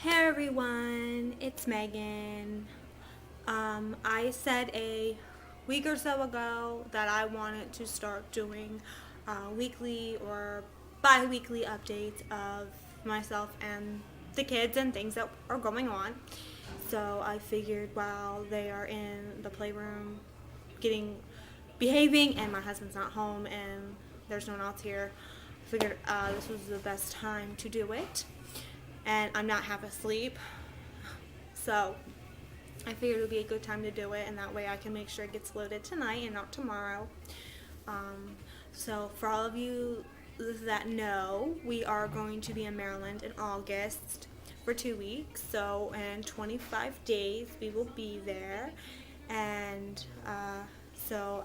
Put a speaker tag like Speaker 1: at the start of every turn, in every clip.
Speaker 1: Hey everyone, it's Megan. I said a week or so ago that I wanted to start doing weekly or bi weekly updates of myself and the kids and things that are going on. So I figured while they are in the playroom getting behaving and my husband's not home and there's no one else here, I figured this was the best time to do it. And I'm not half asleep, so I figured it would be a good time to do it, and that way I can make sure it gets loaded tonight and not tomorrow. Um, so for all of you that know, we are going to be in Maryland in August for 2 weeks. So in 25 days we will be there, and so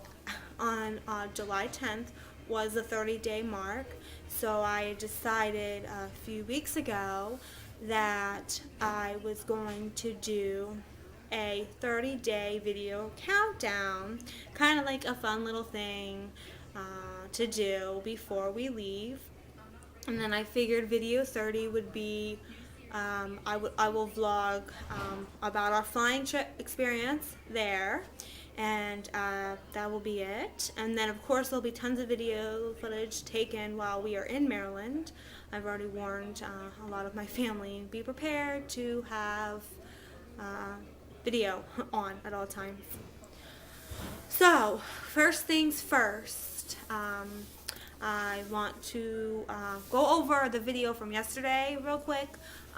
Speaker 1: on July 10th was the 30-day mark. So I decided a few weeks ago that I was going to do a 30-day video countdown, kind of like a fun little thing to do before we leave. And then I figured video 30 would be I will vlog about our flying trip experience there, and that will be it. And then of course there'll be tons of video footage taken while we are in Maryland. I've already warned a lot of my family, be prepared to have video on at all times. So first things first, I want to go over the video from yesterday real quick.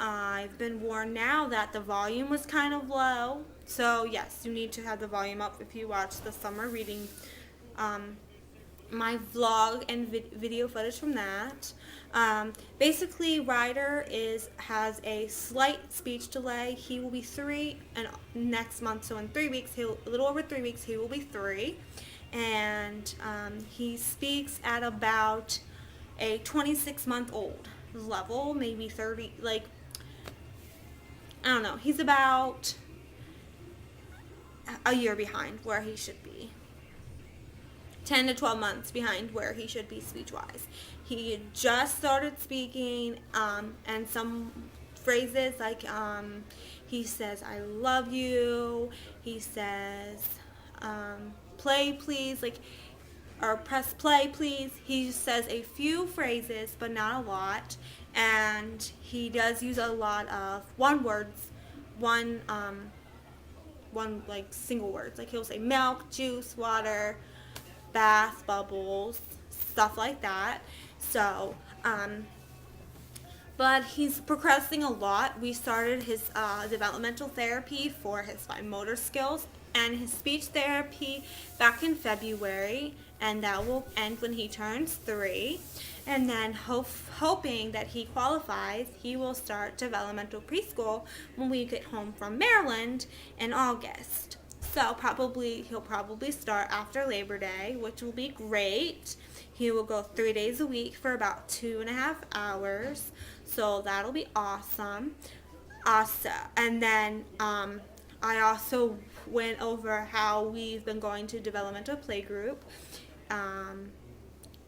Speaker 1: I've been warned now that the volume was kind of low. So yes, you need to have the volume up if you watch the summer reading, my vlog and video footage from that. Basically, Ryder has a slight speech delay. He will be 3 and next month, so in 3 weeks, a little over 3 weeks, he will be 3. And he speaks at about a 26-month-old level, maybe 30, like, I don't know. He's about a year behind where he should be. 10 to 12 months behind where he should be speech-wise. He had just started speaking, and some phrases like he says, "I love you." He says, "Play please," like, or "press play please." He says a few phrases, but not a lot, and he does use a lot of one words, one like single words. Like he'll say milk, juice, water, bath, bubbles, stuff like that. So, but he's progressing a lot. We started his developmental therapy for his fine motor skills and his speech therapy back in February, and that will end when he turns 3. And then hoping that he qualifies, he will start developmental preschool when we get home from Maryland in August. So he'll probably start after Labor Day, which will be great. He will go 3 days a week for about 2.5 hours. So that'll be awesome. And then I also went over how we've been going to developmental playgroup,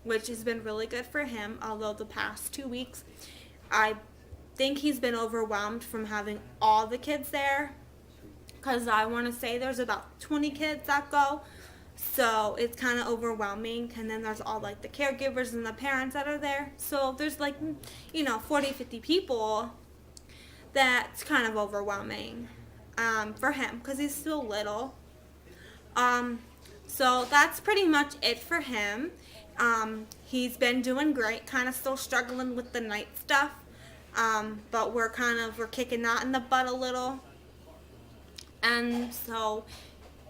Speaker 1: which has been really good for him. Although the past 2 weeks, I think he's been overwhelmed from having all the kids there, because I want to say there's about 20 kids that go, so it's kind of overwhelming. And then there's all like the caregivers and the parents that are there, so there's like 40, 50 people. That's kind of overwhelming for him because he's still little. So that's pretty much it for him. He's been doing great, kind of still struggling with the night stuff, but we're kicking that in the butt a little. And so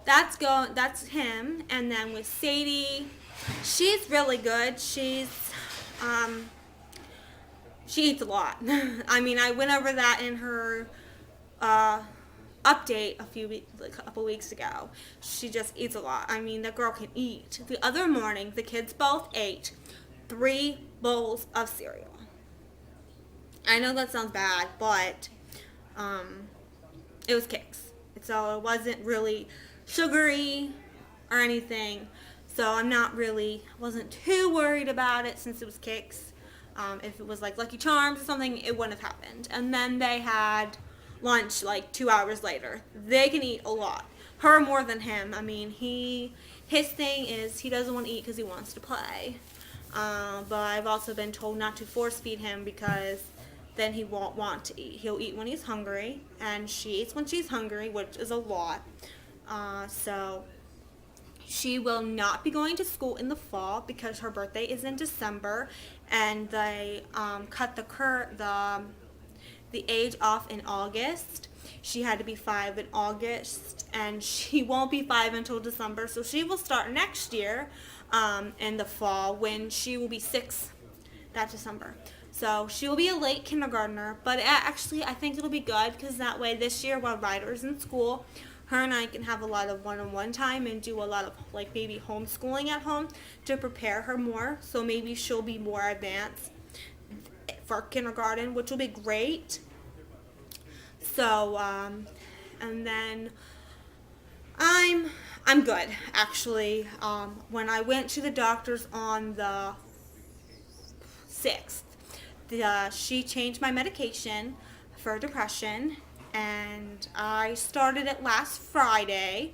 Speaker 1: that's him. And then with Sadie, she's really good. She eats a lot. I mean, I went over that in her update a couple weeks ago. She just eats a lot. I mean, the girl can eat. The other morning, the kids both ate 3 bowls of cereal. I know that sounds bad, but it was Kix. So it wasn't really sugary or anything. So wasn't too worried about it since it was Kix. If it was like Lucky Charms or something, it wouldn't have happened. And then they had lunch like 2 hours later. They can eat a lot. Her more than him. I mean, his thing is he doesn't want to eat because he wants to play. But I've also been told not to force feed him because then he won't want to eat. He'll eat when he's hungry, and she eats when she's hungry, which is a lot. So she will not be going to school in the fall because her birthday is in December, and they cut the age off in August. She had to be 5 in August, and she won't be 5 until December. So she will start next year in the fall when she will be 6 that December. So she will be a late kindergartner, but actually I think it'll be good because that way this year while Ryder's in school, her and I can have a lot of one-on-one time and do a lot of like maybe homeschooling at home to prepare her more. So maybe she'll be more advanced for kindergarten, which will be great. So, and then I'm good actually. When I went to the doctor's on the 6th, she changed my medication for depression, and I started it last Friday,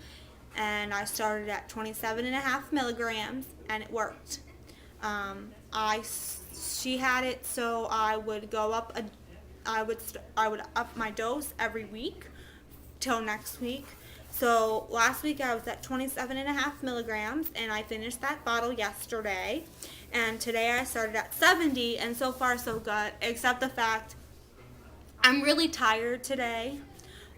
Speaker 1: and I started at 27.5 milligrams, and it worked. She had it so I would go up I would up my dose every week till next week. So last week I was at 27.5 milligrams, and I finished that bottle yesterday. And today I started at 70, and so far so good, except the fact I'm really tired today.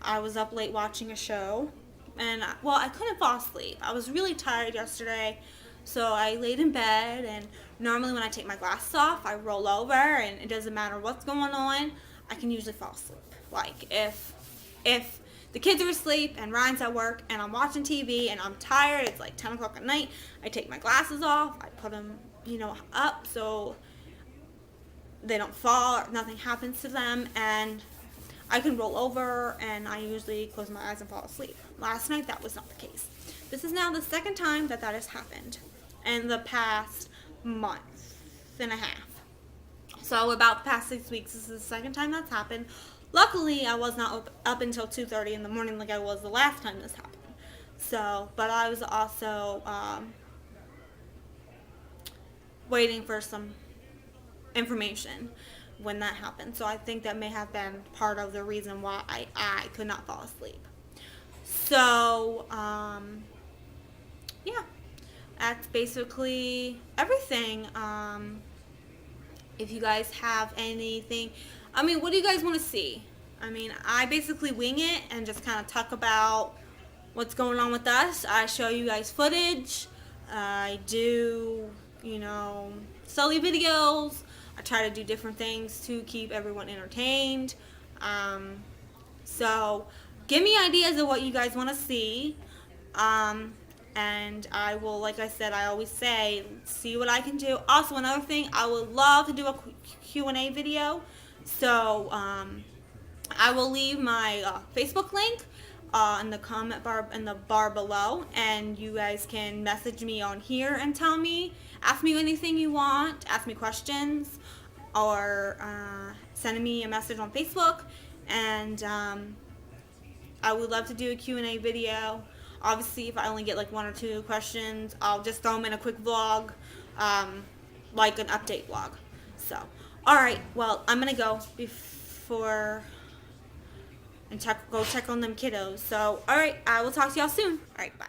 Speaker 1: I was up late watching a show, and I couldn't fall asleep. I was really tired yesterday, so I laid in bed, and normally when I take my glasses off, I roll over, and it doesn't matter what's going on, I can usually fall asleep. Like if the kids are asleep and Ryan's at work and I'm watching TV and I'm tired, it's like 10 o'clock at night, I take my glasses off, I put them, up so they don't fall, nothing happens to them, and I can roll over, and I usually close my eyes and fall asleep. Last night that was not the case. This is now the second time that has happened in the past month and a half. So about the past 6 weeks, this is the second time that's happened. Luckily, I was not up until 2:30 in the morning like I was the last time this happened. So, but I was also waiting for some information when that happened. So I think that may have been part of the reason why I could not fall asleep. So, yeah, that's basically everything. If you guys have anything, what do you guys want to see? I basically wing it and just kind of talk about what's going on with us. I show you guys footage. I do, silly videos. I try to do different things to keep everyone entertained. So give me ideas of what you guys want to see. And I will, like I said, I always say, see what I can do. Also, another thing, I would love to do a Q&A video. So I will leave my Facebook link in the comment bar in the bar below, and you guys can message me on here and ask me anything you want, ask me questions, or send me a message on Facebook, and I would love to do a Q&A video. Obviously, if I only get like 1 or 2 questions, I'll just throw them in a quick vlog, like an update vlog. So, alright, well, I'm going to go and go check on them kiddos. So, alright, I will talk to y'all soon. Alright, bye.